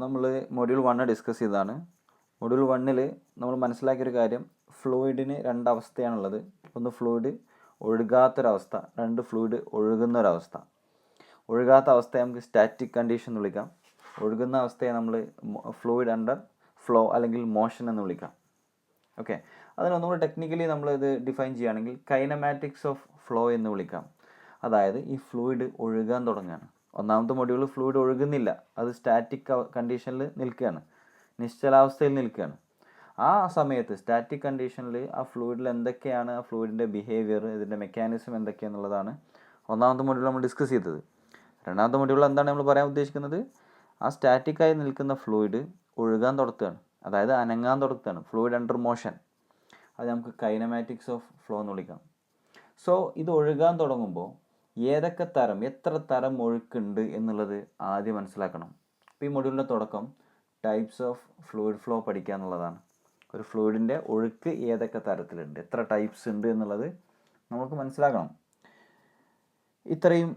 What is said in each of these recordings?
നമ്മൾ module 1 discuss ചെയ്തതാണ്. Module 1 നമ്മൾ മനസ്സിലാക്കിയൊരു കാര്യം, ഫ്ലൂയിഡിന് രണ്ടവസ്ഥയാണുള്ളത്. ഒന്ന് ഫ്ലൂയിഡ് ഒഴുകാത്തൊരവസ്ഥ, രണ്ട് ഫ്ലൂയിഡ് ഒഴുകുന്നൊരവസ്ഥ. ഒഴുകാത്ത അവസ്ഥയെ നമുക്ക് സ്റ്റാറ്റിക് കണ്ടീഷൻ എന്ന് വിളിക്കാം. ഒഴുകുന്ന അവസ്ഥയെ നമ്മൾ ഫ്ലൂയിഡ് അണ്ടർ ഫ്ലോ അല്ലെങ്കിൽ മോഷൻ എന്ന് വിളിക്കാം. ഓക്കെ, അതിനൊന്നുകൂടി ടെക്നിക്കലി നമ്മളിത് ഡിഫൈൻ ചെയ്യുകയാണെങ്കിൽ കൈനമാറ്റിക്സ് ഓഫ് ഫ്ലോ എന്ന് വിളിക്കാം. അതായത് ഈ ഫ്ലൂയിഡ് ഒഴുകാൻ തുടങ്ങുകയാണ്. ഒന്നാമത്തെ മൊഡ്യൂൾ ഫ്ലൂയിഡ് ഒഴുകുന്നില്ല, അത് സ്റ്റാറ്റിക് കണ്ടീഷനിൽ നിൽക്കുകയാണ്, നിശ്ചലാവസ്ഥയിൽ നിൽക്കുകയാണ്. ആ സമയത്ത് സ്റ്റാറ്റിക് കണ്ടീഷനിൽ ആ ഫ്ലൂയിഡിൽ എന്തൊക്കെയാണ്, ആ ഫ്ലൂയിഡിൻ്റെ ബിഹേവിയർ, ഇതിൻ്റെ മെക്കാനിസം എന്തൊക്കെയാണെന്നുള്ളതാണ് ഒന്നാമത്തെ മൊഡ്യൂൾ നമ്മൾ ഡിസ്കസ് ചെയ്തത്. രണ്ടാമത്തെ മൊഡ്യൂളിൽ എന്താണ് നമ്മൾ പറയാൻ ഉദ്ദേശിക്കുന്നത്? ആ സ്റ്റാറ്റിക്കായി നിൽക്കുന്ന ഫ്ലൂയിഡ് ഒഴുകാൻ തുടങ്ങുകയാണ്, അതായത് അനങ്ങാൻ തുടങ്ങുകയാണ്, ഫ്ലൂയിഡ് അണ്ടർ മോഷൻ. അത് നമുക്ക് കൈനമാറ്റിക്സ് ഓഫ് ഫ്ലോ എന്ന് വിളിക്കാം. സോ ഇത് ഒഴുകാൻ തുടങ്ങുമ്പോൾ ഏതൊക്കെ തരം, എത്ര തരം ഒഴുക്കുണ്ട് എന്നുള്ളത് ആദ്യം മനസ്സിലാക്കണം. അപ്പോൾ ഈ മൊഡ്യൂളിൻ്റെ തുടക്കം ടൈപ്സ് ഓഫ് ഫ്ലൂയിഡ് ഫ്ലോ പഠിക്കുക എന്നുള്ളതാണ്. ഒരു ഫ്ലൂയിഡിൻ്റെ ഒഴുക്ക് ഏതൊക്കെ തരത്തിലുണ്ട്, എത്ര ടൈപ്സ് ഉണ്ട് എന്നുള്ളത് നമുക്ക് മനസ്സിലാക്കണം. ഇത്രയും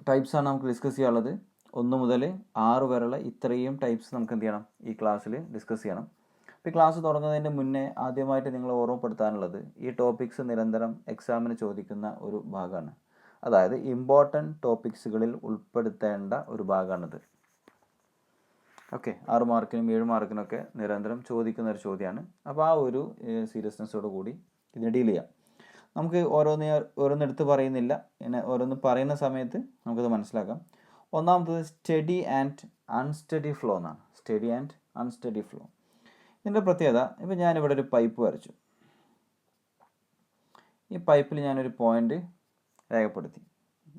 ടൈപ്സാണ് നമുക്ക് ഡിസ്കസ് ചെയ്യാനുള്ളത്. 1 മുതൽ 6 വരെയുള്ള ഇത്രയും ടൈപ്സ് നമുക്ക് എന്ത് ചെയ്യണം, ഈ ക്ലാസ്സിൽ ഡിസ്കസ് ചെയ്യണം. ഇപ്പോൾ ഈ ക്ലാസ് തുടങ്ങുന്നതിന് മുന്നേ ആദ്യമായിട്ട് നിങ്ങൾ ഓർമ്മപ്പെടുത്താനുള്ളത്, ഈ ടോപ്പിക്സ് നിരന്തരം എക്സാമിന് ചോദിക്കുന്ന ഒരു ഭാഗമാണ്. അതായത് ഇമ്പോർട്ടൻറ്റ് ടോപ്പിക്സുകളിൽ ഉൾപ്പെടുത്തേണ്ട ഒരു ഭാഗമാണിത്. ഓക്കെ, 6 മാർക്കിനും 7 മാർക്കിനൊക്കെ നിരന്തരം ചോദിക്കുന്ന ഒരു ചോദ്യമാണ്. അപ്പോൾ ആ ഒരു സീരിയസ്നെസ്സോട് കൂടി ഇതിനെ ഡീൽ ചെയ്യാം. നമുക്ക് ഓരോന്നെടുത്ത് പറയുന്നില്ല, പിന്നെ ഓരോന്ന് പറയുന്ന സമയത്ത് നമുക്കത് മനസ്സിലാക്കാം. ഒന്നാമത്തത് സ്റ്റഡി ആൻഡ് അൺസ്റ്റഡി ഫ്ലോ എന്നാണ്. Study and unsteady flow. ഇതിൻ്റെ പ്രത്യേകത, ഇപ്പോൾ ഞാനിവിടെ ഒരു പൈപ്പ് വരച്ചു. ഈ പൈപ്പിൽ ഞാനൊരു പോയിൻ്റ് രേഖപ്പെടുത്തി,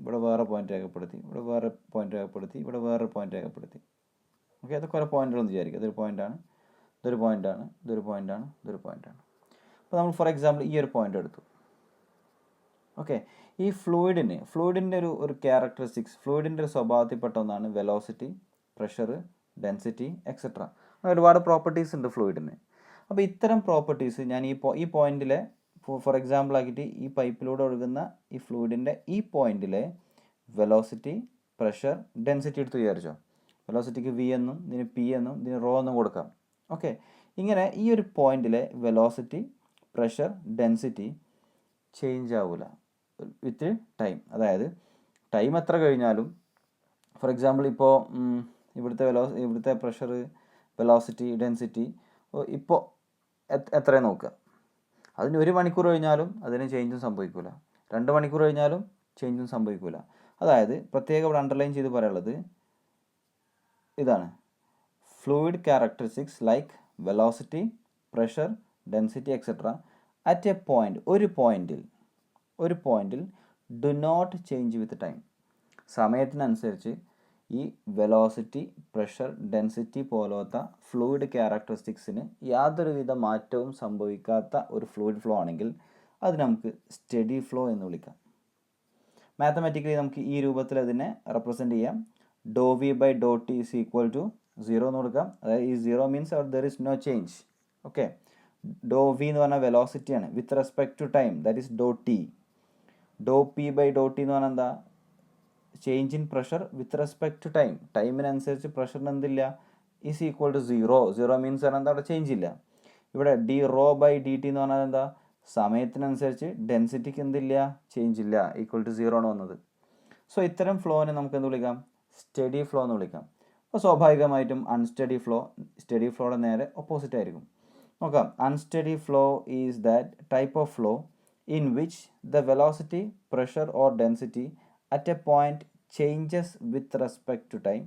ഇവിടെ വേറെ പോയിൻ്റ് രേഖപ്പെടുത്തി, ഇവിടെ വേറെ പോയിൻ്റ് രേഖപ്പെടുത്തി, ഇവിടെ വേറെ പോയിൻ്റ് രേഖപ്പെടുത്തി. ഓക്കെ, അതൊക്കെ ഓരോ പോയിൻ്റുകളെന്ന് വിചാരിക്കുക. ഇതൊരു പോയിൻ്റാണ്, ഇതൊരു പോയിൻ്റാണ്, ഇതൊരു പോയിൻ്റാണ്, ഇതൊരു പോയിൻ്റാണ്. അപ്പോൾ നമ്മൾ ഫോർ എക്സാമ്പിൾ ഈ ഒരു പോയിൻ്റ് എടുത്തു. ഓക്കെ, ഈ ഫ്ലൂയിഡിൻ്റെ ഒരു ക്യാരക്ടറിസ്റ്റിക്സ്, ഫ്ലൂയിഡിൻ്റെ ഒരു സ്വഭാവത്തിൽപ്പെട്ട ഒന്നാണ് വെലോസിറ്റി, പ്രഷർ, ഡെൻസിറ്റി എക്സെട്ര. അങ്ങനെ ഒരുപാട് പ്രോപ്പർട്ടീസ് ഉണ്ട് ഫ്ലൂയിഡിന്. അപ്പോൾ ഇത്തരം പ്രോപ്പർട്ടീസ് ഞാൻ ഈ പോയിന്റിലെ ഫോർ എക്സാമ്പിൾ ആക്കിയിട്ട് ഈ പൈപ്പിലൂടെ ഒഴുകുന്ന ഈ ഫ്ലൂയിഡിൻ്റെ ഈ പോയിന്റിലെ വെലോസിറ്റി, പ്രഷർ, ഡെൻസിറ്റി എടുത്ത് വിചാരിച്ചോ. വെലോസിറ്റിക്ക് വി എന്നും ഇതിന് പി എന്നും ഇതിന് റോ എന്നും കൊടുക്കാം. ഓക്കെ, ഇങ്ങനെ ഈ ഒരു പോയിന്റിലെ വെലോസിറ്റി, പ്രഷർ, ഡെൻസിറ്റി ചേഞ്ച് ആവില്ല വിത്ത് ടൈം. അതായത് ടൈം എത്ര കഴിഞ്ഞാലും, ഫോർ എക്സാമ്പിൾ ഇപ്പോൾ ഇവിടുത്തെ പ്രഷർ, വെലോസിറ്റി, ഡെൻസിറ്റി ഇപ്പോൾ എത്രയാണ് നോക്കുക. അതിന് 1 മണിക്കൂർ കഴിഞ്ഞാലും അതിന് ചേഞ്ചും സംഭവിക്കില്ല, 2 മണിക്കൂർ കഴിഞ്ഞാലും ചേഞ്ചും സംഭവിക്കില്ല. അതായത് പ്രത്യേകം ഇവിടെ അണ്ടർലൈൻ ചെയ്ത് പറയാനുള്ളത് ഇതാണ്: fluid characteristics like velocity, pressure, density etcetera at a point, ഒരു പോയിന്റിൽ do not change with time. സമയത്തിനനുസരിച്ച് ഈ വെലോസിറ്റി, പ്രഷർ, ഡെൻസിറ്റി പോലത്തെ ഫ്ലൂയിഡ് ക്യാരക്ടറിസ്റ്റിക്സിന് യാതൊരുവിധ മാറ്റവും സംഭവിക്കാത്ത ഒരു ഫ്ലൂയിഡ് ഫ്ലോ ആണെങ്കിൽ അത് നമുക്ക് സ്റ്റഡി ഫ്ലോ എന്ന് വിളിക്കാം. മാത്തമാറ്റിക്കലി നമുക്ക് ഈ രൂപത്തിൽ അതിനെ റെപ്രസെൻ്റ് ചെയ്യാം. Doe V by doe T is equal to 0 എന്ന് കൊടുക്കാം. അതായത് ഈ 0 means there is no change. Okay, doe V എന്ന് പറഞ്ഞാൽ വെലോസിറ്റിയാണ് with respect to time, that is doe T. Doe P by doe T എന്ന് പറഞ്ഞാൽ എന്താ? Change in pressure with respect to time. ടൈമിനനുസരിച്ച് പ്രഷറിന് എന്തില്ല, ഈസ് ഈക്വൽ ടു 0 മീൻസ് പറഞ്ഞാൽ എന്താ, അവിടെ ചേഞ്ച് ഇല്ല. ഇവിടെ d rho by d t എന്ന് പറഞ്ഞാൽ എന്താ? സമയത്തിനനുസരിച്ച് ഡെൻസിറ്റിക്ക് എന്തില്ല, ചേഞ്ച് ഇല്ല, ഈക്വൽ ടു 0 ആണ് വന്നത്. സോ ഇത്തരം ഫ്ലോനെ നമുക്ക് എന്ത് വിളിക്കാം? സ്റ്റഡി ഫ്ലോ എന്ന് വിളിക്കാം. അപ്പോൾ സ്വാഭാവികമായിട്ടും സ്റ്റഡി ഫ്ലോയുടെ നേരെ ഓപ്പോസിറ്റ് ആയിരിക്കും. നോക്കാം, unsteady flow is that type of flow in which the velocity, pressure or density at a point changes with respect to time.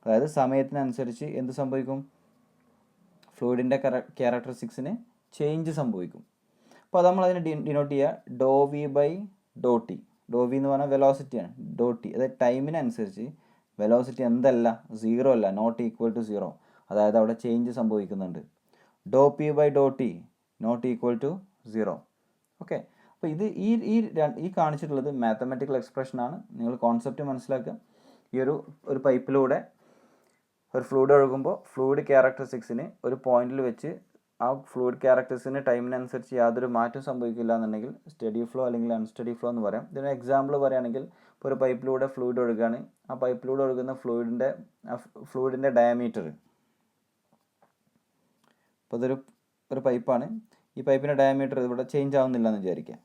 അതായത് സമയത്തിനനുസരിച്ച് എന്ത് സംഭവിക്കും? ഫ്ലൂയിഡിൻ്റെ ക്യാരക്ടറിസ്റ്റിക്സിന് ചേഞ്ച് സംഭവിക്കും. അപ്പോൾ നമ്മൾ അതിനെ ഡിനോട്ട് ചെയ്യുക doe V by doe T. Doe V എന്ന് പറഞ്ഞാൽ വെലോസിറ്റിയാണ്, ഡോ ടി അതായത് ടൈമിനനുസരിച്ച് വെലോസിറ്റി എന്തല്ല, 0 അല്ല, നോട്ട് ഈക്വൽ ടു 0, അതായത് അവിടെ ചേഞ്ച് സംഭവിക്കുന്നുണ്ട്. Doe P by doe T not equal to 0. Okay, അപ്പോൾ ഇത് ഈ കാണിച്ചിട്ടുള്ളത് മാത്തമാറ്റിക്കൽ എക്സ്പ്രഷനാണ്. നിങ്ങൾ കോൺസെപ്റ്റ് മനസ്സിലാക്കുക. ഈ ഒരു പൈപ്പിലൂടെ ഒരു ഫ്ലൂയിഡ് ഒഴുകുമ്പോൾ ഫ്ലൂയിഡ് ക്യാരക്ടറിസ്റ്റിക്സിന് ഒരു പോയിന്റിൽ വെച്ച് ആ ഫ്ലൂയിഡ് ക്യാരക്ടറിസ്റ്റിന് ടൈമിനനുസരിച്ച് യാതൊരു മാറ്റം സംഭവിക്കില്ല എന്നുണ്ടെങ്കിൽ സ്റ്റഡി ഫ്ലോ അല്ലെങ്കിൽ അൺസ്റ്റഡി ഫ്ലോ എന്ന് പറയാം. ഇതിന് എക്സാമ്പിൾ പറയുകയാണെങ്കിൽ ഇപ്പോൾ ഒരു പൈപ്പിലൂടെ ഫ്ലൂയിഡ് ഒഴുകുകയാണ്. ആ പൈപ്പിലൂടെ ഒഴുകുന്ന ഫ്ലൂയിഡിൻ്റെ ഡയമീറ്റർ, ഇപ്പോൾ ഒരു പൈപ്പാണ്. ഈ പൈപ്പിൻ്റെ ഡയമീറ്റർ ഇവിടെ ചേഞ്ച് ആവുന്നില്ല എന്ന് വിചാരിക്കുക.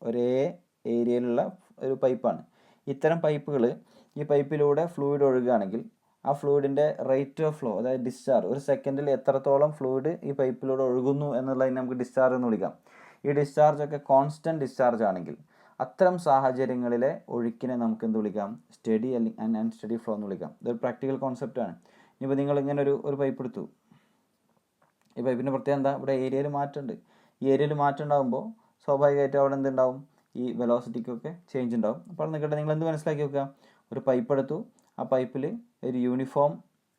ഒരേ ഏരിയയിലുള്ള ഒരു പൈപ്പാണ്. ഇത്തരം പൈപ്പുകൾ, ഈ പൈപ്പിലൂടെ ഫ്ലൂയിഡ് ഒഴുകുകയാണെങ്കിൽ ആ ഫ്ലൂയിഡിൻ്റെ റേറ്റ് ഓഫ് ഫ്ലോ, അതായത് ഡിസ്ചാർജ്, ഒരു സെക്കൻഡിൽ എത്രത്തോളം ഫ്ലൂയിഡ് ഈ പൈപ്പിലൂടെ ഒഴുകുന്നു എന്നുള്ളതിനെ നമുക്ക് ഡിസ്ചാർജ് എന്ന് വിളിക്കാം. ഈ ഡിസ്ചാർജൊക്കെ കോൺസ്റ്റൻറ്റ് ഡിസ്ചാർജ് ആണെങ്കിൽ അത്തരം സാഹചര്യങ്ങളിലെ ഒഴുക്കിനെ നമുക്ക് എന്ത് വിളിക്കാം? സ്റ്റഡി ആൻഡ് അൺസ്റ്റഡി ഫ്ലോ എന്ന് വിളിക്കാം. ഇതൊരു പ്രാക്ടിക്കൽ കോൺസെപ്റ്റാണ്. ഇനിയിപ്പോൾ നിങ്ങൾ ഇങ്ങനെ ഒരു പൈപ്പ് എടുത്തു. ഈ പൈപ്പിൻ്റെ പ്രത്യേകത എന്താ? ഇവിടെ ഏരിയയിൽ മാറ്റമുണ്ട്. ഈ ഏരിയയിൽ മാറ്റം ഉണ്ടാകുമ്പോൾ സ്വാഭാവികമായിട്ടും അവിടെ എന്തുണ്ടാവും? ഈ വെലോസിറ്റിക്കൊക്കെ ചേഞ്ച് ഉണ്ടാവും. അപ്പോൾ നിൽക്കട്ടെ, നിങ്ങൾ എന്ത് മനസ്സിലാക്കി വെക്കുക? ഒരു പൈപ്പ് എടുത്തു. ആ പൈപ്പിൽ ഒരു യൂണിഫോം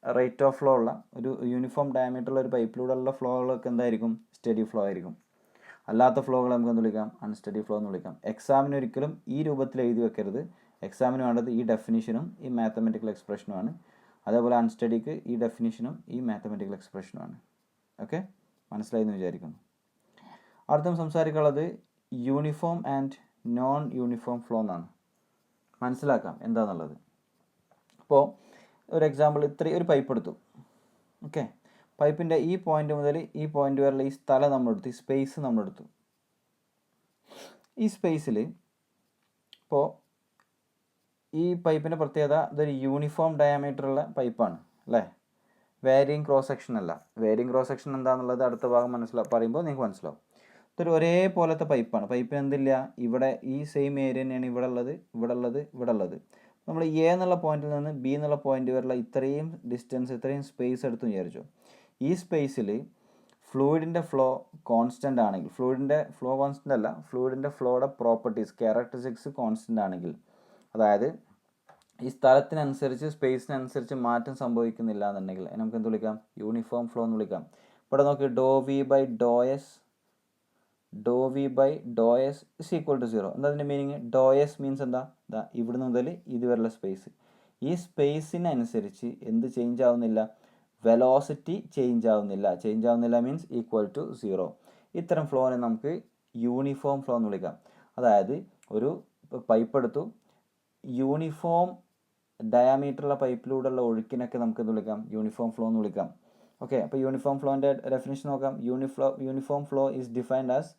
റേറ്റ് ഓഫ് ഫ്ലോ ഉള്ള, ഒരു യൂണിഫോം ഡയമീറ്ററുള്ള ഒരു പൈപ്പിലൂടെയുള്ള ഫ്ലോകളൊക്കെ എന്തായിരിക്കും? സ്റ്റഡി ഫ്ലോ ആയിരിക്കും. അല്ലാത്ത ഫ്ലോകൾ നമുക്ക് എന്ത് വിളിക്കാം? അൺസ്റ്റഡി ഫ്ലോ എന്ന് വിളിക്കാം. എക്സാമിന് ഒരിക്കലും ഈ രൂപത്തിൽ എഴുതി വെക്കരുത്. എക്സാമിന് വേണ്ടത് ഈ ഡെഫിനിഷനും ഈ മാത്തമെറ്റിക്കൽ എക്സ്പ്രഷനുമാണ്. അതേപോലെ അൺസ്റ്റഡിക്ക് ഈ ഡെഫിനിഷനും ഈ മാത്തമെറ്റിക്കൽ എക്സ്പ്രഷനുമാണ്. ഓക്കെ, മനസ്സിലായി എന്ന് വിചാരിക്കുന്നു. അടുത്തും സംസാരിക്കാനുള്ളത് uniform and non uniform flow എന്നാണ്. മനസ്സിലാക്കാം എന്താണെന്നുള്ളത്. അപ്പോൾ ഒരു എക്സാമ്പിൾ, ഒരു പൈപ്പ് എടുത്തു. ഓക്കെ, പൈപ്പിൻ്റെ ഈ പോയിന്റ് മുതൽ ഈ പോയിന്റ് വരെയുള്ള ഈ സ്ഥലം നമ്മളെടുത്തു, ഈ സ്പേസ് നമ്മളെടുത്തു. ഈ സ്പേസിൽ ഇപ്പോൾ ഈ പൈപ്പിൻ്റെ പ്രത്യേകത, ഇതൊരു യൂണിഫോം ഡയമീറ്ററുള്ള പൈപ്പാണ് അല്ലേ? വേരിയിങ് ക്രോസ് സെക്ഷൻ അല്ല. വേരിയിങ് ക്രോസ് സെക്ഷൻ എന്താണെന്നുള്ളത് അടുത്ത ഭാഗം പറയുമ്പോൾ നിങ്ങൾക്ക് മനസ്സിലാവും. ഇതൊരു ഒരേപോലത്തെ പൈപ്പാണ്. പൈപ്പിന് എന്തില്ല? ഇവിടെ ഈ സെയിം ഏരിയ തന്നെയാണ് ഇവിടെ ഉള്ളത്. നമ്മൾ എ എന്നുള്ള പോയിന്റിൽ നിന്ന് ബി എന്നുള്ള പോയിന്റ് വരെയുള്ള ഇത്രയും ഡിസ്റ്റൻസ്, ഇത്രയും സ്പേസ് എടുത്തു വിചാരിച്ചു. ഈ സ്പേസിൽ ഫ്ലൂയിഡിൻ്റെ ഫ്ലോ കോൺസ്റ്റൻ്റ് ആണെങ്കിൽ, ഫ്ലൂയിഡിൻ്റെ ഫ്ലോ കോൺസ്റ്റൻ്റ് അല്ല, ഫ്ലൂയിഡിൻ്റെ ഫ്ലോയുടെ പ്രോപ്പർട്ടീസ്, ക്യാരക്ടറിസ്റ്റിക്സ് കോൺസ്റ്റൻ്റ് ആണെങ്കിൽ, അതായത് ഈ സ്ഥലത്തിനനുസരിച്ച് സ്പേസിനനുസരിച്ച് മാറ്റം സംഭവിക്കുന്നില്ല എന്നുണ്ടെങ്കിൽ അതിന് നമുക്ക് എന്ത് വിളിക്കാം? യൂണിഫോം ഫ്ലോ എന്ന് വിളിക്കാം. ഇവിടെ നോക്കി, doe V by doe S is equal to 0. എന്താ അതിൻ്റെ മീനിങ്? ഡോ എസ് മീൻസ് എന്താ? ഇവിടുന്ന് മുതൽ ഇതുവരെയുള്ള സ്പേസ്. ഈ സ്പേസിനനുസരിച്ച് എന്ത് ചേഞ്ച് ആവുന്നില്ല? വെലോസിറ്റി ചേഞ്ച് ആവുന്നില്ല മീൻസ് ഈക്വൽ ടു 0. ഇത്തരം ഫ്ലോനെ നമുക്ക് യൂണിഫോം ഫ്ലോ എന്ന് വിളിക്കാം. അതായത് ഒരു പൈപ്പ് എടുത്തു, യൂണിഫോം ഡയാമീറ്ററുള്ള പൈപ്പിലൂടെയുള്ള ഒഴുക്കിനൊക്കെ നമുക്ക് എന്ത് വിളിക്കാം? യൂണിഫോം ഫ്ലോ എന്ന് വിളിക്കാം. ഓക്കെ, അപ്പോൾ യൂണിഫോം ഫ്ലോൻ്റെ ഡെഫിനിഷൻ നോക്കാം. Uniform flow is defined as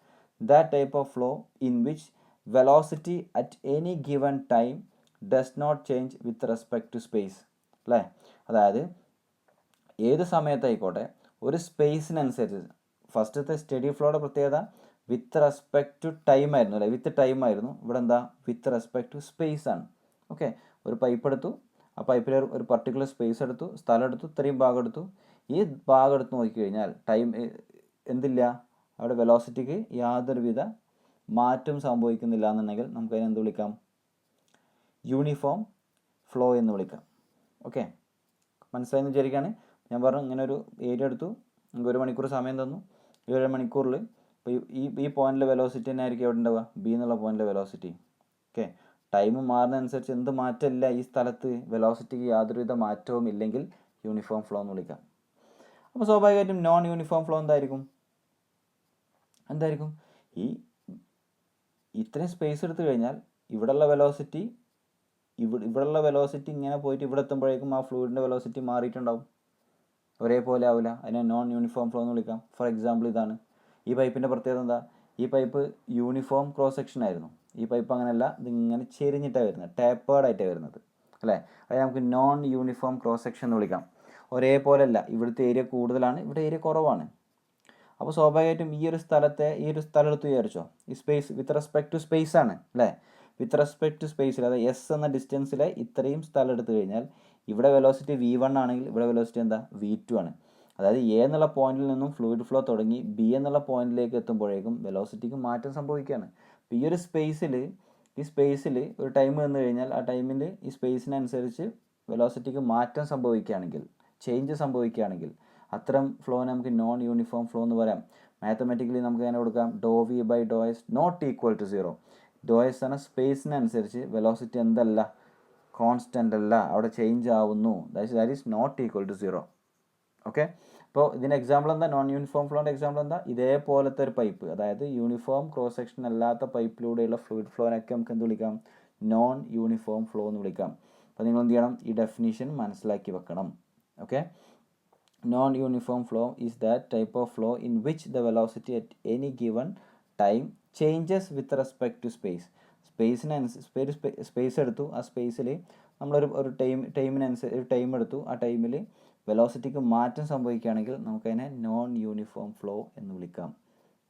that type of flow in which velocity at any given time does not change with respect to space അല്ലേ? അതായത് ഏത് സമയത്തായിക്കോട്ടെ ഒരു സ്പേസിനനുസരിച്ച്, ഫസ്റ്റത്തെ സ്റ്റഡി ഫ്ലോയുടെ പ്രത്യേകത വിത്ത് റെസ്പെക്ട് ടു ടൈം ആയിരുന്നു അല്ലേ? വിത്ത് ടൈം ആയിരുന്നു. ഇവിടെ എന്താ? വിത്ത് റെസ്പെക്ട് ടു സ്പേസ് ആണ്. ഓക്കെ, ഒരു പൈപ്പ് എടുത്തു. ആ പൈപ്പിൽ ഒരു പർട്ടിക്കുലർ സ്പേസ് എടുത്തു, സ്ഥലം എടുത്തു, ഇത്രയും ഭാഗം എടുത്തു. ഈ ഭാഗം എടുത്ത് നോക്കിക്കഴിഞ്ഞാൽ ടൈം എന്തില്ല? അവിടെ വെലോസിറ്റിക്ക് യാതൊരുവിധ മാറ്റം സംഭവിക്കുന്നില്ല എന്നുണ്ടെങ്കിൽ നമുക്ക് അതിനെ എന്ത് വിളിക്കാം? യൂണിഫോം ഫ്ലോ എന്ന് വിളിക്കാം. ഓക്കെ, മനസ്സിലായെന്ന് വിചാരിക്കുകയാണ്. ഞാൻ പറഞ്ഞു, ഇങ്ങനെ ഒരു ഏരിയ എടുത്തു, നമുക്ക് 1 മണിക്കൂർ സമയം തന്നു. ഈ 1 മണിക്കൂറിൽ ഇപ്പോൾ ഈ പോയിന്റിലെ വെലോസിറ്റി തന്നെ ആയിരിക്കും എവിടെ ഉണ്ടാവുക? ബി എന്നുള്ള പോയിന്റിലെ വെലോസിറ്റി. ഓക്കെ, ടൈം മാറുന്നതനുസരിച്ച് എന്ത് മാറ്റമില്ല ഈ സ്ഥലത്ത്, വെലോസിറ്റിക്ക് യാതൊരുവിധ മാറ്റവും ഇല്ലെങ്കിൽ യൂണിഫോം ഫ്ലോ എന്ന് വിളിക്കാം. അപ്പോൾ സ്വാഭാവികമായിട്ടും നോൺ യൂണിഫോം ഫ്ലോ എന്തായിരിക്കും? ഇത്രയും സ്പേസ് എടുത്തു കഴിഞ്ഞാൽ ഇവിടെയുള്ള വെലോസിറ്റി ഇങ്ങനെ പോയിട്ട് ഇവിടെ എത്തുമ്പോഴേക്കും ആ ഫ്ലൂയിഡിൻ്റെ വെലോസിറ്റി മാറിയിട്ടുണ്ടാവും, ഒരേപോലെ ആവില്ല. അതിനെ നോൺ യൂണിഫോം ഫ്ലോ എന്ന് വിളിക്കാം. ഫോർ എക്സാമ്പിൾ ഇതാണ്. ഈ പൈപ്പിൻ്റെ പ്രത്യേകത എന്താ? ഈ പൈപ്പ് യൂണിഫോം ക്രോസ് സെക്ഷൻ ആയിരുന്നു. ഈ പൈപ്പ് അങ്ങനെയല്ല, ഇതിങ്ങനെ ചെരിഞ്ഞിട്ടാണ് വരുന്നത്, ടേപ്പേർഡ് ആയിട്ടാണ് വരുന്നത് അല്ലേ? അത് നമുക്ക് നോൺ യൂണിഫോം ക്രോസ് സെക്ഷൻ എന്ന് വിളിക്കാം. ഒരേപോലെ അല്ല, ഇവിടുത്തെ ഏരിയ കൂടുതലാണ്, ഇവിടെ ഏരിയ കുറവാണ്. അപ്പോൾ സ്വാഭാവികമായിട്ടും ഈ ഒരു സ്ഥലം എടുത്ത് വിചാരിച്ചോ, ഈ space with respect to space ആണ് അല്ലേ? വിത്ത് റെസ്പെക്ട് ടു സ്പേസിൽ, അതായത് എസ് എന്ന ഡിസ്റ്റൻസിലെ ഇത്രയും സ്ഥലം എടുത്തു കഴിഞ്ഞാൽ ഇവിടെ വെലോസിറ്റി V1 ആണെങ്കിൽ ഇവിടെ വെലോസിറ്റി എന്താ? V2 ആണ്. അതായത് എ എന്നുള്ള പോയിന്റിൽ നിന്നും ഫ്ലൂയിഡ് ഫ്ലോ തുടങ്ങി ബി എന്നുള്ള പോയിന്റിലേക്ക് എത്തുമ്പോഴേക്കും വെലോസിറ്റിക്ക് മാറ്റം സംഭവിക്കുകയാണ്. അപ്പോൾ ഈ സ്പേസിൽ ഒരു ടൈം വന്നു കഴിഞ്ഞാൽ ആ ടൈമിൽ ഈ സ്പേസിനനുസരിച്ച് വെലോസിറ്റിക്ക് മാറ്റം സംഭവിക്കുകയാണെങ്കിൽ, ചേഞ്ച് സംഭവിക്കുകയാണെങ്കിൽ അത്തരം ഫ്ലോനെ നമുക്ക് നോൺ യൂണിഫോം ഫ്ലോ എന്ന് പറയാം. മാത്തമാറ്റിക്കലി നമുക്ക് എങ്ങനെ കൊടുക്കാം? Doe V by doe S not equal to 0. Doe S എന്ന സ്പേസിനനുസരിച്ച് വെലോസിറ്റി എന്തല്ല? കോൺസ്റ്റൻ്റ് അല്ല, അവിടെ ചേഞ്ച് ആവുന്നു. That is not equal to 0. Okay, അപ്പോൾ ഇതിൻ്റെ എക്സാമ്പിൾ എന്താ? നോൺ യൂണിഫോം ഫ്ലോൻ്റെ എക്സാമ്പിൾ എന്താ? ഇതേപോലത്തെ ഒരു പൈപ്പ്, അതായത് യൂണിഫോം ക്രോസ് സെക്ഷൻ അല്ലാത്ത പൈപ്പിലൂടെയുള്ള ഫ്ലൂയിഡ് ഫ്ലോനൊക്കെ നമുക്ക് എന്ത് വിളിക്കാം? നോൺ യൂണിഫോം ഫ്ലോ എന്ന് വിളിക്കാം. അപ്പോൾ നിങ്ങൾ എന്ത് ചെയ്യണം, ഈ ഡെഫിനിഷൻ മനസ്സിലാക്കി വെക്കണം. Okay, non uniform flow is that type of flow in which the velocity at any given time changes with respect to space. Space എടുത്തു, ആ സ്പേസിൽ നമ്മളൊരു ഒരു ടൈമിനനുസരിച്ച് ഒരു ടൈം എടുത്തു, ആ ടൈമിൽ വെലോസിറ്റിക്ക് മാറ്റം സംഭവിക്കുകയാണെങ്കിൽ നമുക്കതിനെ നോൺ യൂണിഫോം ഫ്ലോ എന്ന് വിളിക്കാം.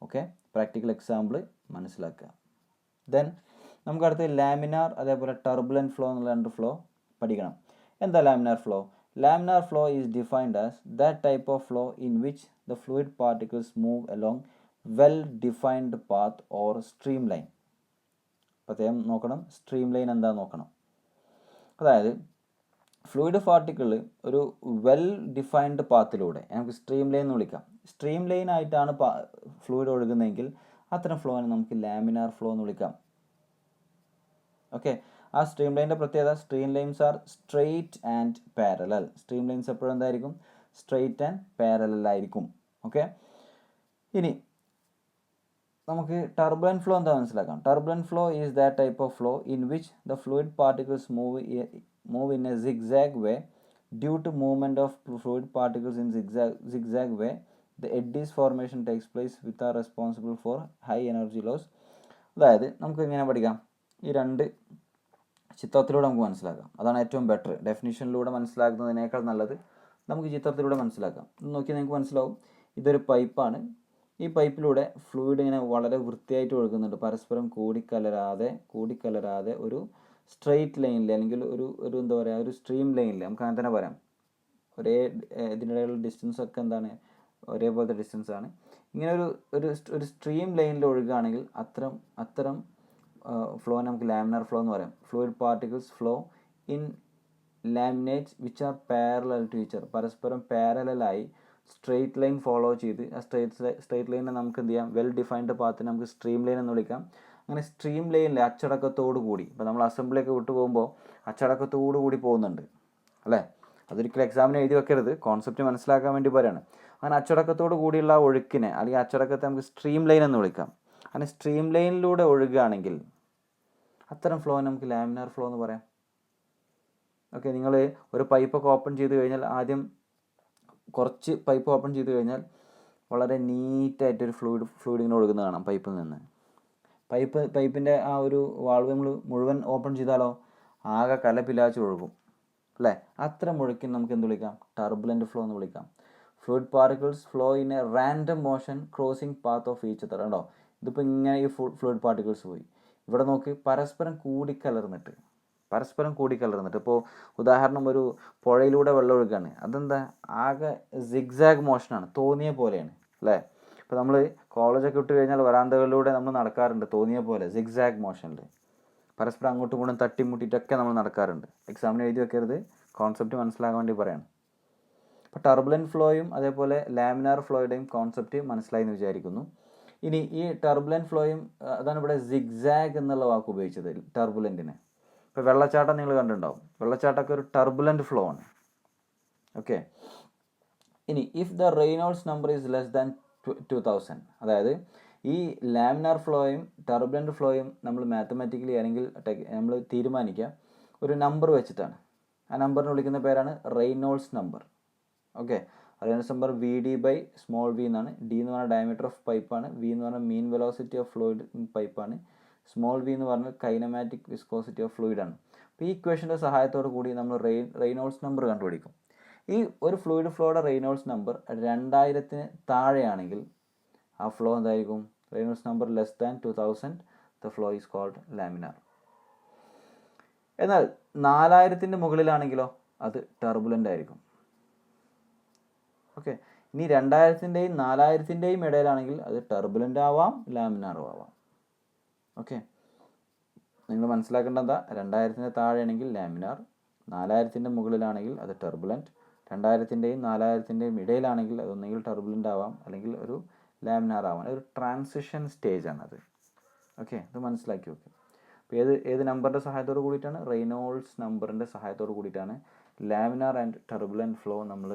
ഓക്കെ, പ്രാക്ടിക്കൽ എക്സാമ്പിൾ മനസ്സിലാക്കുക. ദെൻ നമുക്ക് അടുത്ത് ലാമിനാർ അതേപോലെ ടർബുലൻറ്റ് ഫ്ലോ എന്നുള്ള രണ്ട് ഫ്ലോ പഠിക്കണം. എന്താ laminar flow? Laminar flow is defined as that type of flow in which the fluid particles move along well-defined path or streamline. പ്രത്യേകം നോക്കണം, സ്ട്രീംലൈൻ എന്താ നോക്കണം. അതായത് ഫ്ലൂയിഡ് പാർട്ടിക്കിൾ ഒരു വെൽ ഡിഫൈൻഡ് പാത്തിലൂടെ നമുക്ക് സ്ട്രീം ലൈൻ എന്ന് വിളിക്കാം. സ്ട്രീം ലൈൻ ആയിട്ടാണ് ഫ്ലൂയിഡ് ഒഴുകുന്നതെങ്കിൽ അത്തരം ഫ്ലോനെ നമുക്ക് ലാമിനാർ ഫ്ലോ എന്ന് വിളിക്കാം. ഓക്കെ, ആ സ്ട്രീം ലൈനിൻ്റെ പ്രത്യേകത, stream lines are straight and parallel. Stream lines എപ്പോഴും എന്തായിരിക്കും, സ്ട്രെയിറ്റ് ആൻഡ് പാരലൽ ആയിരിക്കും. ഓക്കെ, ഇനി നമുക്ക് ടർബുലൻറ്റ് ഫ്ലോ എന്താ മനസ്സിലാക്കാം. Turbulent flow is that type of flow in which the fluid particles move in a zigzag way due to movement of fluid particles in zigzag way. The eddies formation takes place with are responsible for high energy loss. അതായത് നമുക്ക് ഇങ്ങനെ പഠിക്കാം, ഈ രണ്ട് ചിത്രത്തിലൂടെ നമുക്ക് മനസ്സിലാക്കാം. അതാണ് ഏറ്റവും ബെറ്റർ. ഡെഫിനിഷനിലൂടെ മനസ്സിലാക്കുന്നതിനേക്കാൾ നല്ലത് നമുക്ക് ചിത്രത്തിലൂടെ മനസ്സിലാക്കാം. നോക്കി നിങ്ങൾക്ക് മനസ്സിലാവും, ഇതൊരു പൈപ്പാണ്. ഈ പൈപ്പിലൂടെ ഫ്ലൂയിഡ് ഇങ്ങനെ വളരെ വൃത്തിയായിട്ട് ഒഴുകുന്നുണ്ട്, പരസ്പരം കൂടിക്കലരാതെ ഒരു സ്ട്രെയിറ്റ് ലൈനിൽ അല്ലെങ്കിൽ ഒരു എന്താ പറയുക, ഒരു സ്ട്രീം ലൈനിൽ നമുക്ക് അങ്ങനെ തന്നെ പറയാം. ഒരേ ഇതിനിടയിലുള്ള ഡിസ്റ്റൻസ് ഒക്കെ എന്താണ്, ഒരേപോലത്തെ ഡിസ്റ്റൻസ് ആണ്. ഇങ്ങനെ ഒരു സ്ട്രീം ലൈനിൽ ഒഴുകുകയാണെങ്കിൽ അത്തരം ഫ്ലോ നമുക്ക് ലാമിനാർ ഫ്ലോ എന്ന് പറയാം. Fluid particles flow in laminates which are parallel to each other. പരസ്പരം പാരലായി സ്ട്രെയിറ്റ് ലൈൻ ഫോളോ ചെയ്ത് ആ സ്ട്രെയിറ്റ് ലൈനെ നമുക്ക് എന്ത് ചെയ്യാം, വെൽ ഡിഫൈൻഡ് പാത്തിനെ നമുക്ക് സ്ട്രീം ലൈൻ എന്ന് വിളിക്കാം. അങ്ങനെ സ്ട്രീം ലൈനിൽ അച്ചടക്കത്തോടു കൂടി, ഇപ്പോൾ നമ്മൾ അസംബ്ലിയൊക്കെ വിട്ടു പോകുമ്പോൾ അച്ചടക്കത്തോടു കൂടി പോകുന്നുണ്ട് അല്ലേ, അതൊരിക്കലും എക്സാമിന് എഴുതി വെക്കരുത്, കോൺസെപ്റ്റ് മനസ്സിലാക്കാൻ വേണ്ടി പറയാണ്. അങ്ങനെ അച്ചടക്കത്തോടു കൂടിയുള്ള ഒഴുക്കിനെ അല്ലെങ്കിൽ അച്ചടക്കത്തെ നമുക്ക് സ്ട്രീം ലൈൻ എന്ന് വിളിക്കാം. അങ്ങനെ സ്ട്രീം ലൈനിലൂടെ ഒഴുകുകയാണെങ്കിൽ അത്തരം ഫ്ലോ നമുക്ക് ലാമിനാർ ഫ്ലോ എന്ന് പറയാം. ഓക്കെ, നിങ്ങൾ ഒരു പൈപ്പൊക്കെ ഓപ്പൺ ചെയ്ത് കഴിഞ്ഞാൽ, ആദ്യം കുറച്ച് പൈപ്പ് ഓപ്പൺ ചെയ്ത് കഴിഞ്ഞാൽ വളരെ നീറ്റായിട്ടൊരു ഫ്ലൂയിഡ് ഇങ്ങനെ ഒഴുകുന്നത് കാണാം പൈപ്പിൽ നിന്ന്. പൈപ്പിൻ്റെ ആ ഒരു വാൾവ് നമ്മൾ മുഴുവൻ ഓപ്പൺ ചെയ്താലോ ആകെ കലപിലാച്ച് ഒഴുകും അല്ലേ. അത്തരം ഒഴുക്കിന് നമുക്ക് എന്ത് വിളിക്കാം, ടർബുലൻറ്റ് ഫ്ലോ എന്ന് വിളിക്കാം. Fluid particles flow in A random motion crossing path of each other. കണ്ടോ, ഇതിപ്പോൾ ഇങ്ങനെ ഈ ഫ്ലൂയിഡ് പാർട്ടിക്കിൾസ് പോയി, ഇവിടെ നോക്ക് പരസ്പരം കൂടിക്കലർന്നിട്ട് ഇപ്പോൾ ഉദാഹരണം ഒരു പുഴയിലൂടെ വെള്ളം ഒഴുകുകയാണ്, അതെന്താ ആകെ സിഗ്സാഗ് മോഷനാണ്, തോന്നിയ പോലെയാണ് അല്ലേ. ഇപ്പോൾ നമ്മൾ കോളേജൊക്കെ വിട്ട് കഴിഞ്ഞാൽ വരാന്തകളിലൂടെ നമ്മൾ നടക്കാറുണ്ട്, തോന്നിയ പോലെ സിഗ്സാഗ് മോഷനിൽ പരസ്പരം അങ്ങോട്ടും ഇങ്ങോട്ടും തട്ടിമുട്ടിയിട്ടൊക്കെ നമ്മൾ നടക്കാറുണ്ട്. എക്സാമിന് എഴുതി വെക്കരുത്, കോൺസെപ്റ്റ് മനസ്സിലാക്കാൻ വേണ്ടി പറയാണ്. അപ്പോൾ ടർബുലൻറ്റ് ഫ്ലോയും അതേപോലെ ലാമിനാർ ഫ്ലോയുടെയും കോൺസെപ്റ്റ് മനസ്സിലായി എന്ന് വിചാരിക്കുന്നു. ഇനി ഈ ടർബുലൻറ്റ് ഫ്ലോയും, അതാണ് ഇവിടെ സിഗ്സാഗ് എന്നുള്ള വാക്ക് ഉപയോഗിച്ചത് ടർബുലൻറ്റിന്. ഇപ്പോൾ വെള്ളച്ചാട്ടം നിങ്ങൾ കണ്ടിട്ടുണ്ടാവും, വെള്ളച്ചാട്ടമൊക്കെ ഒരു ടർബുലൻറ്റ് ഫ്ലോ ആണ്. ഓക്കെ, ഇനി if the Reynolds number is less than 2000, അതായത് ഈ ലാമിനാർ ഫ്ലോയും ടർബുലൻറ്റ് ഫ്ലോയും നമ്മൾ മാത്തമാറ്റിക്കലി അല്ലെങ്കിൽ നമ്മൾ തീരുമാനിക്കുക ഒരു നമ്പർ വെച്ചിട്ടാണ്. ആ നമ്പറിനെ വിളിക്കുന്ന പേരാണ് Reynolds number. Okay, Reynolds number VD/small v എന്നാണ്. D എന്ന് പറഞ്ഞാൽ ഡയമീറ്റർ ഓഫ് പൈപ്പാണ്, V എന്ന് പറഞ്ഞാൽ മീൻ വെലോസിറ്റി ഓഫ് ഫ്ലൂയിഡ് പൈപ്പാണ്, സ്മോൾ v എന്ന് പറഞ്ഞാൽ കൈനമാറ്റിക് വിസ്കോസിറ്റി ഓഫ് ഫ്ലൂയിഡാണ്. അപ്പോൾ ഈ ഇക്വേഷൻ്റെ സഹായത്തോടു കൂടി നമ്മൾ റെയ്നോൾഡ്സ് നമ്പർ കണ്ടുപിടിക്കും. ഈ ഒരു ഫ്ലൂയിഡ് ഫ്ലോയുടെ റെയ്നോൾഡ്സ് നമ്പർ 2000 താഴെയാണെങ്കിൽ ആ ഫ്ലോ എന്തായിരിക്കും, Reynolds number less than 2000, the flow is called laminar. എന്നാൽ 4000 മുകളിലാണെങ്കിലോ അത് ടർബുലൻ്റ് ആയിരിക്കും. ഓക്കെ, ഇനി 2000-ൻ്റെയും 4000-ൻ്റെയും ഇടയിലാണെങ്കിൽ അത് ടർബുലൻ്റ് ആവാം, ലാമിനാറും ആവാം. ഓക്കെ, നിങ്ങൾ മനസ്സിലാക്കേണ്ടത് എന്താ, 2000-ന് താഴെയാണെങ്കിൽ ലാമിനാർ, 4000-ൻ്റെ മുകളിലാണെങ്കിൽ അത് ടർബുലൻറ്റ്, 2000-ൻ്റെയും 4000-ൻ്റെയും ഇടയിലാണെങ്കിൽ അതൊന്നെങ്കിൽ ടർബുലൻ്റ് ആവാം അല്ലെങ്കിൽ ഒരു ലാമിനാർ ആവാം. ഒരു ട്രാൻസിഷൻ സ്റ്റേജ് ആണത്. ഓക്കെ, ഇത് മനസ്സിലാക്കി വെക്കുക. അപ്പോൾ ഏത് നമ്പറിൻ്റെ സഹായത്തോട് കൂടിയിട്ടാണ്, റെയ്നോൾഡ്സ് നമ്പറിൻ്റെ സഹായത്തോട് കൂടിയിട്ടാണ് ലാമിനാർ ആൻഡ് ടർബുലൻറ്റ് ഫ്ലോ നമ്മൾ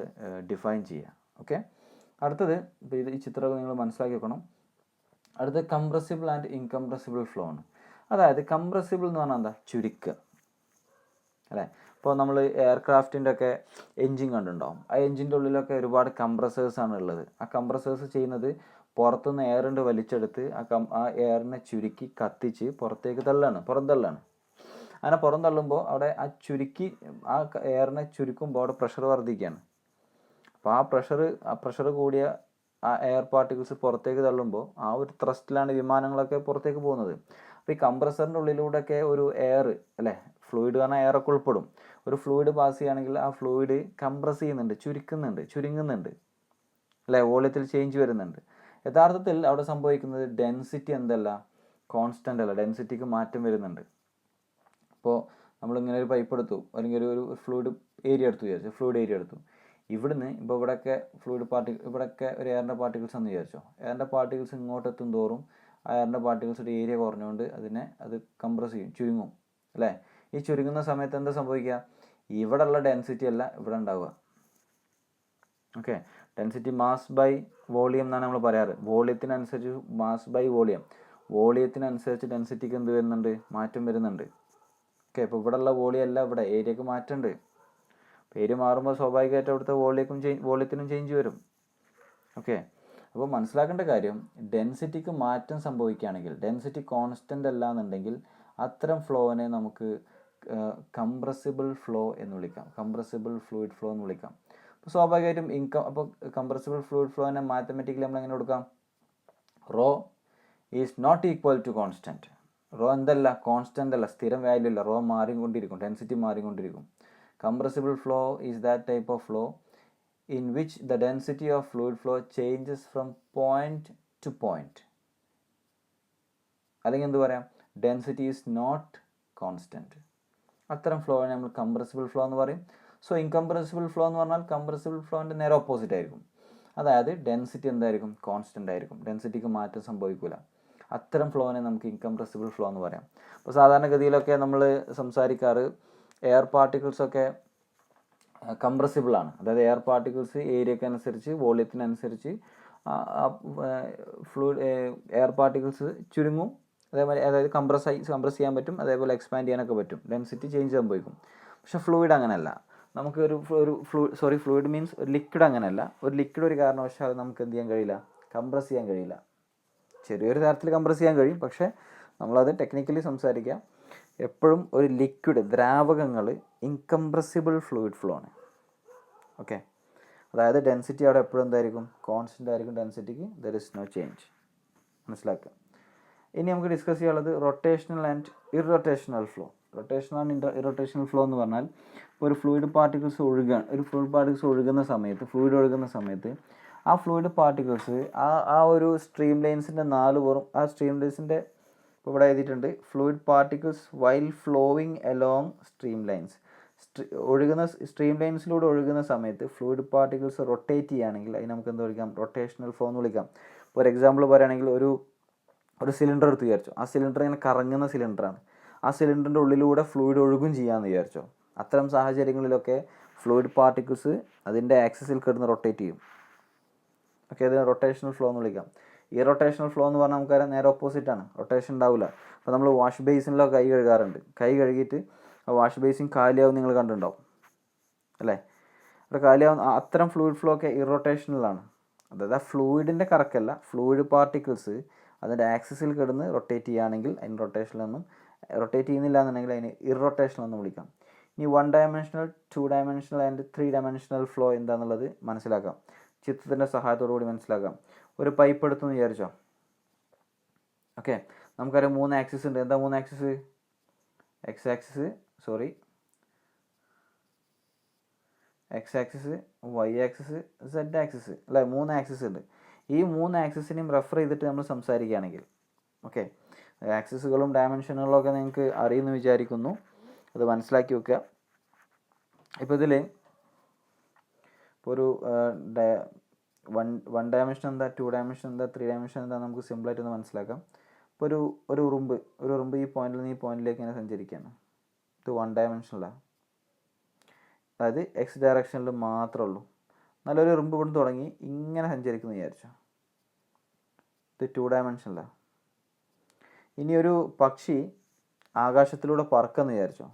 ഡിഫൈൻ ചെയ്യുക. ഓക്കെ, അടുത്തത് ഇപ്പോൾ ഈ ചിത്രമൊക്കെ നിങ്ങൾ മനസ്സിലാക്കി വെക്കണം. അടുത്തത് കംപ്രസിബിൾ ആൻഡ് ഇൻകംപ്രസിബിൾ ഫ്ലോ ആണ്. അതായത് കംപ്രസിബിൾ എന്ന് പറഞ്ഞാൽ എന്താ, ചുരുക്കുക അല്ലേ. ഇപ്പോൾ നമ്മൾ എയർക്രാഫ്റ്റിൻ്റെ ഒക്കെ എൻജിൻ കണ്ടിട്ടുണ്ടാവും. ആ എൻജിൻ്റെ ഉള്ളിലൊക്കെ ഒരുപാട് കംപ്രസേഴ്സാണ് ഉള്ളത്. ആ കംപ്രസേഴ്സ് ചെയ്യുന്നത് പുറത്തുനിന്ന് എയറിൻ്റെ വലിച്ചെടുത്ത് ആ എയറിനെ ചുരുക്കി കത്തിച്ച് പുറത്തേക്ക് പുറന്തള്ളാണ്. അങ്ങനെ പുറം തള്ളുമ്പോൾ അവിടെ ആ എയറിനെ ചുരുക്കുമ്പോൾ അവിടെ പ്രഷർ വർദ്ധിക്കുകയാണ്. അപ്പോൾ ആ പ്രഷർ കൂടിയ ആ എയർ പാർട്ടിക്കിൾസ് പുറത്തേക്ക് തള്ളുമ്പോൾ ആ ഒരു ത്രസ്റ്റിലാണ് വിമാനങ്ങളൊക്കെ പുറത്തേക്ക് പോകുന്നത്. അപ്പോൾ ഈ കംപ്രസറിൻ്റെ ഉള്ളിലൂടെയൊക്കെ ഒരു എയർ അല്ലേ, ഫ്ലൂയിഡ് പറഞ്ഞാൽ എയറൊക്കെ ഉൾപ്പെടും. ഒരു ഫ്ലൂയിഡ് പാസ് ചെയ്യുകയാണെങ്കിൽ ആ ഫ്ലൂയിഡ് കംപ്രസ് ചെയ്യുന്നുണ്ട്, ചുരുങ്ങുന്നുണ്ട് അല്ലേ, വോളിയത്തിൽ ചേഞ്ച് വരുന്നുണ്ട്. യഥാർത്ഥത്തിൽ അവിടെ സംഭവിക്കുന്നത് ഡെൻസിറ്റി എന്തല്ല, കോൺസ്റ്റൻ്റ് അല്ല, ഡെൻസിറ്റിക്ക് മാറ്റം വരുന്നുണ്ട്. ഇപ്പോൾ നമ്മളിങ്ങനെ ഒരു പൈപ്പ് എടുത്തു, അല്ലെങ്കിൽ ഒരു ഫ്ലൂയിഡ് ഏരിയ എടുത്തു. ഇവിടുന്ന് ഇപ്പോൾ ഇവിടെയൊക്കെ ഇവിടെയൊക്കെ ഒരു എയറിൻ്റെ പാർട്ടിക്കിൾസ് എന്ന് വിചാരിച്ചോ. എയറിൻ്റെ പാർട്ടിക്കിൾസ് ഇങ്ങോട്ട് എത്തും തോറും ആ എയറിൻ്റെ പാർട്ടിക്കിൾസിൻ്റെ ഏരിയ കുറഞ്ഞുകൊണ്ട് അത് കംപ്രസ് ചെയ്യും, ചുരുങ്ങും അല്ലേ. ഈ ചുരുങ്ങുന്ന സമയത്ത് എന്താ സംഭവിക്കുക, ഇവിടെ ഉള്ള ഡെൻസിറ്റി അല്ല ഇവിടെ ഉണ്ടാവുക. Okay, density mass by volume എന്നാണ് നമ്മൾ പറയാറ്. വോളിയത്തിനനുസരിച്ച് മാസ് ബൈ വോളിയത്തിനനുസരിച്ച് ഡെൻസിറ്റിക്ക് എന്ത് വരുന്നുണ്ട്, മാറ്റം വരുന്നുണ്ട്. ഓക്കെ, ഇപ്പോൾ ഇവിടെ ഉള്ള വോളിയം അല്ല, ഇവിടെ ഏരിയക്ക് മാറ്റമുണ്ട്. ഏരിയ മാറുമ്പോൾ സ്വാഭാവികമായിട്ട് അവിടുത്തെ വോളിയത്തിനും ചേഞ്ച് വരും. ഓക്കെ, അപ്പോൾ മനസ്സിലാക്കേണ്ട കാര്യം, ഡെൻസിറ്റിക്ക് മാറ്റം സംഭവിക്കുകയാണെങ്കിൽ, ഡെൻസിറ്റി കോൺസ്റ്റൻ്റ് അല്ല എന്നുണ്ടെങ്കിൽ അത്തരം ഫ്ലോവിനെ നമുക്ക് കംപ്രസിബിൾ ഫ്ലോ എന്ന് വിളിക്കാം, കംപ്രസിബിൾ ഫ്ലൂയിഡ് ഫ്ലോ എന്ന് വിളിക്കാം. അപ്പോൾ സ്വാഭാവികമായിട്ടും അപ്പോൾ കംപ്രസിബിൾ ഫ്ലൂയിഡ് ഫ്ലോനെ മാത്തമാറ്റിക്കലി നമ്മൾ എങ്ങനെ കൊടുക്കാം, rho is not equal to constant. Rho എന്തല്ല, കോൺസ്റ്റൻ്റ് അല്ല, സ്ഥിരം വാല്യൂ അല്ല, റോ മാറിക്കൊണ്ടിരിക്കും, ഡെൻസിറ്റി മാറിക്കൊണ്ടിരിക്കും. Compressible flow is that type of flow in which the density of fluid flow changes from point to point. അല്ലെങ്കിൽ എന്ത് പറയാം, ഡെൻസിറ്റി ഈസ് നോട്ട് കോൺസ്റ്റൻറ്റ്. അത്തരം ഫ്ലോനെ നമ്മൾ കംപ്രസിബിൾ ഫ്ലോ എന്ന് പറയും. സോ ഇൻകംപ്രസിബിൾ ഫ്ലോ എന്ന് പറഞ്ഞാൽ കംപ്രസിബിൾ ഫ്ലോൻ്റെ നേരെ ഓപ്പോസിറ്റ് ആയിരിക്കും. അതായത് ഡെൻസിറ്റി എന്തായിരിക്കും, കോൺസ്റ്റൻ്റ് ആയിരിക്കും, ഡെൻസിറ്റിക്ക് മാറ്റം സംഭവിക്കില്ല. അത്തരം ഫ്ലോനെ നമുക്ക് ഇൻകംപ്രസിബിൾ ഫ്ലോ എന്ന് പറയാം. അപ്പോൾ സാധാരണഗതിയിലൊക്കെ നമ്മൾ സംസാരിക്കാറ് എയർ പാർട്ടിക്കിൾസൊക്കെ കംപ്രസിബിളാണ്. അതായത് എയർ പാർട്ടിക്കിൾസ് ഏരിയക്ക് അനുസരിച്ച് വോളിയത്തിനനുസരിച്ച് എയർ പാർട്ടിക്കിൾസ് ചുരുങ്ങും, അതേപോലെ അതായത് കംപ്രസ് ചെയ്യാൻ പറ്റും, അതേപോലെ എക്സ്പാൻഡ് ചെയ്യാനൊക്കെ പറ്റും, ഡെൻസിറ്റി ചേഞ്ച് സംഭവിക്കും. പക്ഷേ ഫ്ലൂയിഡ് അങ്ങനെയല്ല. നമുക്ക് ഫ്ലൂയിഡ് മീൻസ് ഒരു ലിക്വിഡ് അങ്ങനെയല്ല. ഒരു ലിക്വിഡ് ഒരു കാരണവശാലും നമുക്ക് എന്ത് ചെയ്യാൻ കഴിയില്ല, കംപ്രസ് ചെയ്യാൻ കഴിയില്ല. ചെറിയൊരു തരത്തിൽ കംപ്രസ് ചെയ്യാൻ കഴിയും, പക്ഷേ നമ്മളത് ടെക്നിക്കലി സംസാരിക്കാം. എപ്പോഴും ഒരു ലിക്വിഡ്, ദ്രാവകങ്ങൾ ഇൻകംപ്രസിബിൾ ഫ്ലൂയിഡ് ഫ്ലോ ആണ്. ഓക്കെ, അതായത് ഡെൻസിറ്റി അവിടെ എപ്പോഴും എന്തായിരിക്കും, കോൺസ്റ്റൻ്റ് ആയിരിക്കും, ഡെൻസിറ്റിക്ക് ദർ ഇസ് നോ ചേഞ്ച്. മനസ്സിലാക്കുക. ഇനി നമുക്ക് ഡിസ്കസ് ചെയ്യാനുള്ളത് rotational and irrotational flow. Rotational and irrotational flow എന്ന് പറഞ്ഞാൽ ഒരു ഫ്ലൂയിഡ് പാർട്ടിക്കിൾസ് ഒഴുകുന്ന സമയത്ത് ആ ഫ്ലൂയിഡ് പാർട്ടിക്കിൾസ് ആ ഒരു സ്ട്രീം ലൈൻസിൻ്റെ 4 പുറം, ആ സ്ട്രീം ലൈൻസിൻ്റെ ഇപ്പോൾ ഇവിടെ എഴുതിയിട്ടുണ്ട്, fluid particles while flowing along stream lines. Stream ലൈൻസിലൂടെ ഒഴുകുന്ന സമയത്ത് ഫ്ലൂയിഡ് പാർട്ടിക്കിൾസ് റൊട്ടേറ്റ് ചെയ്യുകയാണെങ്കിൽ അതിന് നമുക്ക് എന്ത് വിളിക്കാം, റൊട്ടേഷണൽ ഫ്ലോ എന്ന് വിളിക്കാം. ഇപ്പോൾ ഒരു എക്സാമ്പിൾ പറയുകയാണെങ്കിൽ ഒരു സിലിണ്ടർ എടുത്ത് വിചാരിച്ചോ. ആ സിലിണ്ടർ ഇങ്ങനെ കറങ്ങുന്ന സിലിണ്ടറാണ്. ആ സിലിണ്ടറിൻ്റെ ഉള്ളിലൂടെ ഫ്ലൂയിഡ് ഒഴുകും ചെയ്യാമെന്ന് വിചാരിച്ചോ. അത്തരം സാഹചര്യങ്ങളിലൊക്കെ ഫ്ലൂയിഡ് പാർട്ടിക്കിൾസ് അതിൻ്റെ ആക്സിസിൽ കിടന്ന് റൊട്ടേറ്റ് ചെയ്യും. ഓക്കെ, അതിന് റൊട്ടേഷണൽ ഫ്ലോ എന്ന് വിളിക്കാം. ഈ റൊട്ടേഷണൽ ഫ്ലോ എന്ന് പറഞ്ഞാൽ നമുക്കറിയാം നേരെ ഓപ്പോസിറ്റാണ്, റൊട്ടേഷൻ ഉണ്ടാവില്ല. അപ്പോൾ നമ്മൾ വാഷ് ബേസിനിലൊക്കെ കൈ കഴുകാറുണ്ട്. കൈ കഴുകിയിട്ട് ആ വാഷ് ബേസിൻ കാലിയാവും നിങ്ങൾ കണ്ടിട്ടുണ്ടാവും അല്ലേ. അവിടെ കാലിയാവും. അത്തരം ഫ്ലൂയിഡ് ഫ്ലോ ഒക്കെ ഇറൊട്ടേഷണലാണ്. അതായത് ആ ഫ്ലൂയിഡിൻ്റെ കറക്കല്ല, ഫ്ലൂയിഡ് പാർട്ടിക്കിൾസ് അതിൻ്റെ ആക്സിസിൽ കിടന്ന് റൊട്ടേറ്റ് ചെയ്യുകയാണെങ്കിൽ അതിന് റൊട്ടേഷണൽ എന്നും, റൊട്ടേറ്റ് ചെയ്യുന്നില്ല എന്നുണ്ടെങ്കിൽ അതിന് ഇറൊട്ടേഷണൽ എന്നും വിളിക്കാം. ഇനി 1 dimensional, 2 dimensional and 3 dimensional flow എന്താണെന്നുള്ളത് മനസ്സിലാക്കാം, ചിത്രത്തിൻ്റെ സഹായത്തോടു കൂടി മനസ്സിലാക്കാം. ഒരു പൈപ്പ് എടുത്തെന്ന് വിചാരിച്ചോ. ഓക്കെ, നമുക്കറിയാം 3 ആക്സിസ് ഉണ്ട്. എന്താ 3 axis? X axis, y axis, z axis അല്ലേ, 3 ആക്സിസ് ഉണ്ട്. ഈ 3 ആക്സിസിനെയും റെഫർ ചെയ്തിട്ട് നമ്മൾ സംസാരിക്കുകയാണെങ്കിൽ, ഓക്കെ, ആക്സിസുകളും ഡയമെൻഷനുകളും ഒക്കെ നിങ്ങൾക്ക് അറിയുമെന്ന് വിചാരിക്കുന്നു. അത് മനസ്സിലാക്കി വെക്കുക. ഇപ്പോൾ ഇതിൽ ഇപ്പോൾ ഒരു വൺ ഡയമെൻഷൻ എന്താ, 2 ഡയമെൻഷൻ എന്താ, 3 ഡയമെൻഷൻ എന്താ നമുക്ക് സിമ്പിളായിട്ടൊന്ന് മനസ്സിലാക്കാം. ഇപ്പോൾ ഒരു ഉറുമ്പ് ഈ പോയിന്റിൽ നിന്ന് ഈ പോയിന്റിലേക്ക് ഇങ്ങനെ സഞ്ചരിക്കുകയാണ്. ഇത് 1 ഡയമെൻഷനിലാണ്, അതായത് എക്സ് ഡയറക്ഷനിൽ മാത്രമേ ഉള്ളൂ. നല്ലൊരു ഉറുമ്പ് ഇവിടെ തുടങ്ങി ഇങ്ങനെ സഞ്ചരിക്കുന്നു വിചാരിച്ചു. ഇത് 2 ഡയമെൻഷനിലാണ്. ഇനി ഒരു പക്ഷി ആകാശത്തിലൂടെ പറക്കെന്ന് വിചാരിച്ചോ,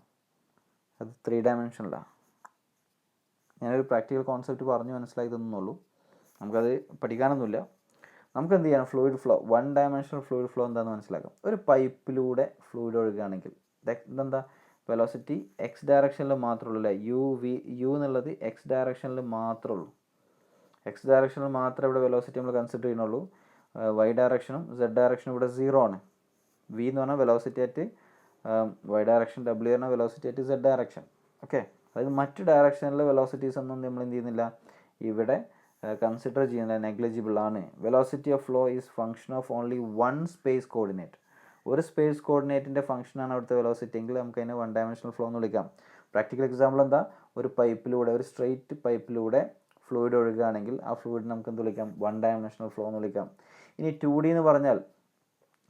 അത് 3 ഡയമെൻഷനിലാണ്. ഞാനൊരു പ്രാക്ടിക്കൽ കോൺസെപ്റ്റ് പറഞ്ഞ് മനസ്സിലാക്കി തന്നുള്ളൂ, നമുക്കത് പഠിക്കാനൊന്നുമില്ല. നമുക്ക് എന്ത് ചെയ്യണം, fluid flow, 1 dimensional fluid flow എന്താണെന്ന് മനസ്സിലാക്കാം. ഒരു പൈപ്പിലൂടെ ഫ്ലൂയിഡ് ഒഴുകുകയാണെങ്കിൽ ഇതെന്താ, വെലോസിറ്റി എക്സ് ഡയറക്ഷനിൽ മാത്രമേ ഉള്ളൂ അല്ലേ, യു എന്നുള്ളത് എക്സ് ഡയറക്ഷനിൽ മാത്രമേ ഉള്ളൂ. എക്സ് ഡയറക്ഷനിൽ മാത്രമേ ഇവിടെ വെലോസിറ്റി നമ്മൾ കൺസിഡർ ചെയ്യുന്നുള്ളൂ. വൈ ഡയറക്ഷനും സെഡ് ഡയറക്ഷനും ഇവിടെ 0 ആണ്. വി എന്ന് പറഞ്ഞാൽ velocity at Y direction, W പറഞ്ഞാൽ velocity at Z direction. Okay, അതായത് മറ്റ് ഡയറക്ഷനിലെ വെലോസിറ്റീസ് ഒന്നും നമ്മൾ എന്ത് ചെയ്യുന്നില്ല, ഇവിടെ കൺസിഡർ ചെയ്യുന്നില്ല, നെഗ്ലിജിബിൾ ആണ്. Velocity of flow is function of only 1 space coordinate. ഒരു സ്പേസ് കോർഡിനേറ്റിൻ്റെ ഫംഗ്ഷനാണ് അവിടുത്തെ വെലോസിറ്റി എങ്കിൽ നമുക്ക് അതിനെ 1 ഡയമെൻഷണൽ ഫ്ലോ എന്ന് വിളിക്കാം. പ്രാക്ടിക്കൽ എക്സാമ്പിൾ എന്താ, ഒരു പൈപ്പിലൂടെ, ഒരു സ്ട്രെയിറ്റ് പൈപ്പിലൂടെ ഫ്ലൂയിഡ് ഒഴുകുകയാണെങ്കിൽ ആ ഫ്ലൂയിഡ് നമുക്ക് എന്ത് വിളിക്കാം, 1 ഡയമെൻഷണൽ ഫ്ലോ എന്ന് വിളിക്കാം. ഇനി 2D എന്ന് പറഞ്ഞാൽ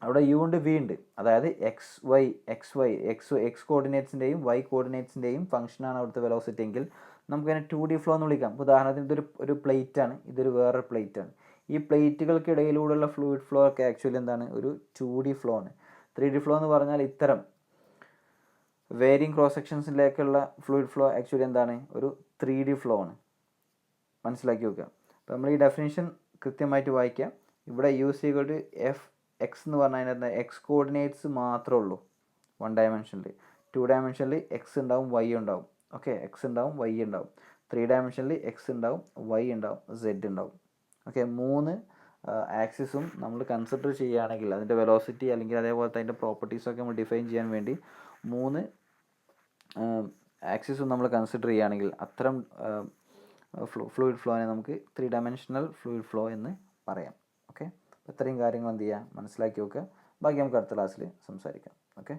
അവിടെ യു ഉണ്ട്, വി ഉണ്ട്, അതായത് എക്സ് കോർഡിനേറ്റ്സിൻ്റെയും വൈ കോർഡിനേറ്റ്സിൻ്റെയും ഫംഗ്ഷനാണ് അവിടുത്തെ വെലോസിറ്റി എങ്കിൽ നമുക്കതിനെ 2D ഫ്ലോ എന്ന് വിളിക്കാം. ഉദാഹരണത്തിന് ഇതൊരു പ്ലേറ്റ് ആണ്, ഇതൊരു വേറൊരു പ്ലേറ്റ് ആണ്. ഈ പ്ലേറ്റുകൾക്കിടയിലൂടെയുള്ള ഫ്ലൂയിഡ് ഫ്ലോ ഒക്കെ ആക്ച്വലി എന്താണ്, ഒരു 2D ഫ്ലോ ആണ്. 3D ഫ്ലോ എന്ന് പറഞ്ഞാൽ ഇത്തരം വേരിയിങ് ക്രോസ് സെക്ഷൻസിലേക്കുള്ള ഫ്ലൂയിഡ് ഫ്ലോ ആക്ച്വലി എന്താണ്, ഒരു 3D ഫ്ലോ ആണ്. മനസ്സിലാക്കി വെക്കുക. അപ്പോൾ നമ്മൾ ഈ ഡെഫിനേഷൻ കൃത്യമായിട്ട് വായിക്കാം. ഇവിടെ F(x) എന്ന് പറഞ്ഞാൽ അതിനകത്ത് എക്സ് കോർഡിനേറ്റ്സ് മാത്രമേ ഉള്ളൂ 1 ഡയമെൻഷനിൽ. 2 ഡയമെൻഷനിൽ എക്സ് ഉണ്ടാവും, വൈ ഉണ്ടാവും. ഓക്കെ, എക്സ് ഉണ്ടാവും, വൈ ഉണ്ടാവും. 3 ഡയമെൻഷനിൽ എക്സ് ഉണ്ടാവും, വൈ ഉണ്ടാവും, സെഡ് ഉണ്ടാവും. ഓക്കെ, 3 ആക്സിസും നമ്മൾ കൺസിഡർ ചെയ്യുകയാണെങ്കിൽ അതിൻ്റെ വെലോസിറ്റി അല്ലെങ്കിൽ അതേപോലത്തെ അതിൻ്റെ പ്രോപ്പർട്ടീസൊക്കെ നമ്മൾ ഡിഫൈൻ ചെയ്യാൻ വേണ്ടി 3 ആക്സിസും നമ്മൾ കൺസിഡർ ചെയ്യുകയാണെങ്കിൽ അത്തരം ഫ്ലൂയിഡ് ഫ്ലോനെ നമുക്ക് 3 ഡയമെൻഷണൽ ഫ്ലൂയിഡ് ഫ്ലോ എന്ന് പറയാം. ഓക്കെ, ഇത്രയും കാര്യങ്ങൾ എന്ത് ചെയ്യുക, മനസ്സിലാക്കി വെക്കുക. ബാക്കി നമുക്ക് അടുത്ത ക്ലാസ്സിൽ സംസാരിക്കാം. ഓക്കെ.